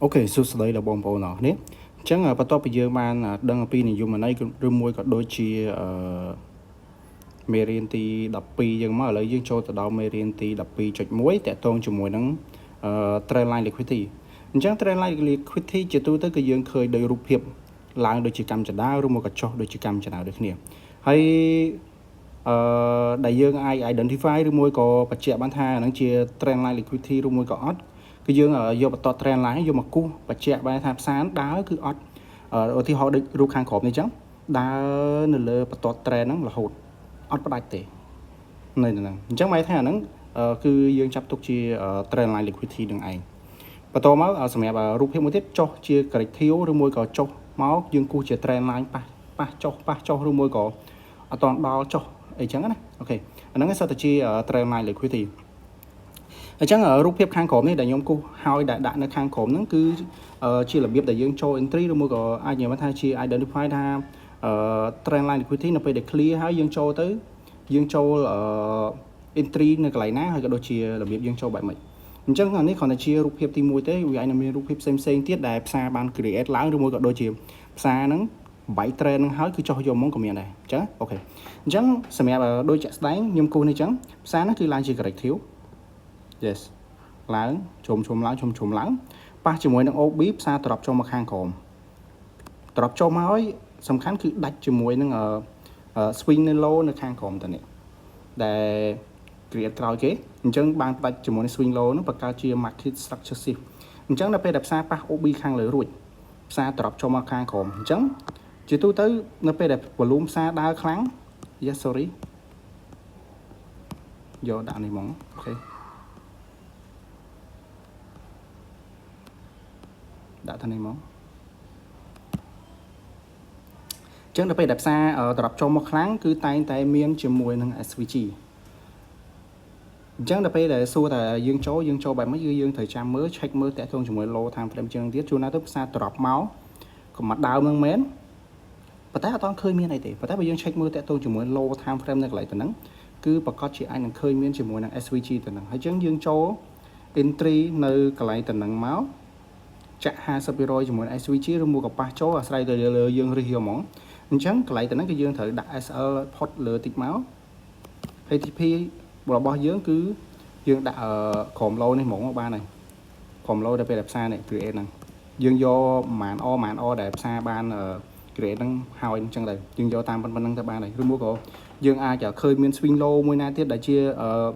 អូខេសួស្តីដល់បងប្អូនអរគ្នាអញ្ចឹងបន្ទាប់ពីយើងបានដឹងអំពីនិយមន័យឬមួយក៏ដូចជាមេរៀនទី12យើងមកឥឡូវយើងចូលទៅដល់មេរៀនទី12.1តាក់ទងជាមួយនឹងtrend line liquidity អញ្ចឹង trend line liquidity ជាទូទៅគឺយើងឃើញដោយរូបភាពឡើងដូចជាកម្មចដាឬមួយក៏ចុះដូចជាកម្មចដាដូចគ្នាហើយដែលយើងអាច identify ឬមួយក៏បញ្ជាក់បានថាហ្នឹងជា trend line liquidity ឬមួយក៏អត់គឺយើងយកបន្ត trend line យកមកគូសបញ្ជាក់បានថាផ្សារដើរគឺអត់ឧទាហរណ៍ដូចរូបខាងក្រោមនេះអញ្ចឹងដើរនៅលើបន្ត trend ហ្នឹងរហូតអត់ផ្ដាច់ទេនៅហ្នឹងអញ្ចឹងមកថាហ្នឹងគឺយើងចាប់ទុកជា trend line liquidity នឹងឯងបន្តមកសម្រាប់រូបភាពមួយទៀតចុះជា corrective ឬមួយក៏ចុះមកយើងគូសជា trend line ប៉ះចុះឬមួយក៏អត់ដល់ចុះអីចឹងណាអូខេអាហ្នឹងសិតតែជា trend line liquidity អញ្ចឹងរូបភាពខាងក្រោមនេះដែលខ្ញុំគូសហើយដែលដាក់នៅខាងក្រោមហ្នឹងគឺជារបៀបដែលយើងចូល entry ឬមួយក៏អាចនិយាយថាជា identify ថាtrend line liquidity នៅពេលដែល clear ហើយយើងចូលទៅយើងចូលentry នៅកន្លែងណាហើយក៏ដូចជារបៀបយើងចូលបែបម៉េចអញ្ចឹងនេះគ្រាន់តែជារូបភាពទី1ទេវាអាចនឹងមានរូបភាពផ្សេងទៀតដែលផ្សារបាន create ឡើងឬមួយក៏ដូចជាផ្សារហ្នឹងបាយ trend ហ្នឹងហើយគឺចុះយកមកក៏មានដែរអញ្ចឹងអូខេអញ្ចឹងសម្រាប់ដូចជាក់ស្ដែងខ្ញុំគូសនេះអញ្ចឹងផ្សារហ្នឹងគឺឡើងជា corrective yes ឡើងជុំឡើងប៉ះជាមួយនឹង OB ផ្សារត្រប់ចូលមកខាងក្រោមត្រប់ចូលមកហើយសំខាន់គឺដាច់ជាមួយនឹងswing នៅ low នៅខាងក្រោមតនេះដែល create ក្រោយគេអញ្ចឹងបានដាច់ជាមួយនឹង swing low ហ្នឹងបង្កើតជា market structure shift អញ្ចឹងដល់ពេលដែលផ្សារប៉ះ OB ខាងលើរួចផ្សារត្រប់ចូលមកខាងក្រោមអញ្ចឹងជាទូទៅនៅពេលដែល volume ផ្សារដើរខ្លាំង yes sorry យកដាក់នេះហ្មងអូខេដាក់ទៅនេះមកអញ្ចឹងដល់ពេលដែលផ្សារត្រប់ចូលមកខ្លាំងគឺតែងតែមានជាមួយនឹង SVG អញ្ចឹងដល់ពេលដែលសួរថាយើងចូលបែបម៉េចគឺយើងត្រូវចាំមើល check មើលតាក់ទងជាមួយ low time frame ជាងទៀតជួនណាទៅផ្សារត្រប់មកក៏មកដើមនឹងមែនប៉ុន្តែអត់ឃើញមានអីទេប៉ុន្តែបើយើង check មើលតាក់ទងជាមួយ low time frame នៅកន្លែងទៅហ្នឹងគឺប្រកាសជាអាចនឹងឃើញមានជាមួយនឹង SVG ទៅហ្នឹងហើយអញ្ចឹងយើងចូល entry នៅកន្លែងទៅហ្នឹងមកចាក់ 50% ជាមួយ SVG ឬមួយក៏ប៉ះចូលអាស្រ័យទៅលើយើងរិះយកហ្មងអញ្ចឹងកន្លែងទៅហ្នឹងគឺយើងត្រូវដាក់ SL ផុតលើតិចមក ATP របស់យើងគឺយើងដាក់ក្រោម low នេះហ្មងបានហើយក្រោម low ដល់ពេលដែលផ្សារនេះ create ហ្នឹងយើងយកប្រហែល ដែលផ្សារបាន create ហ្នឹងហើយអញ្ចឹងទៅយើងយកតាមប៉ុណ្្នឹងទៅបានហើយឬមួយក៏យើងអាចឃើញមាន swing low មួយណាទៀតដែលជា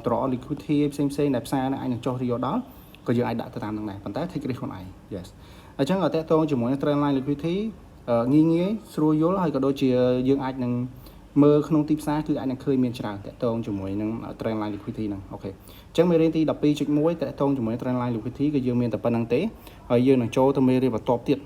draw liquidity ផ្សេងដែលផ្សារហ្នឹងអាចនឹងចុះរីយកដល់ក៏យើងអាចដាក់ទៅតាមហ្នឹងដែរប៉ុន្តែ take risk ខ្លួនឯង yes អញ្ចឹងតើតើជាមួយនឹង trend line liquidity ងាយស្រួលយល់ហើយក៏ដូចជាយើងអាចនឹងមើលក្នុងទីផ្សារគឺអាចនឹងឃើញមានច្រើនតើតើជាមួយនឹង trend line liquidity ហ្នឹងអូខេអញ្ចឹងមេរៀនទី12.1តើតើជាមួយ trend line liquidity គឺយើងមានតែប៉ុណ្្នឹងទេហើយយើងនឹងចូលទៅមេរៀនបន្ទាប់ទៀត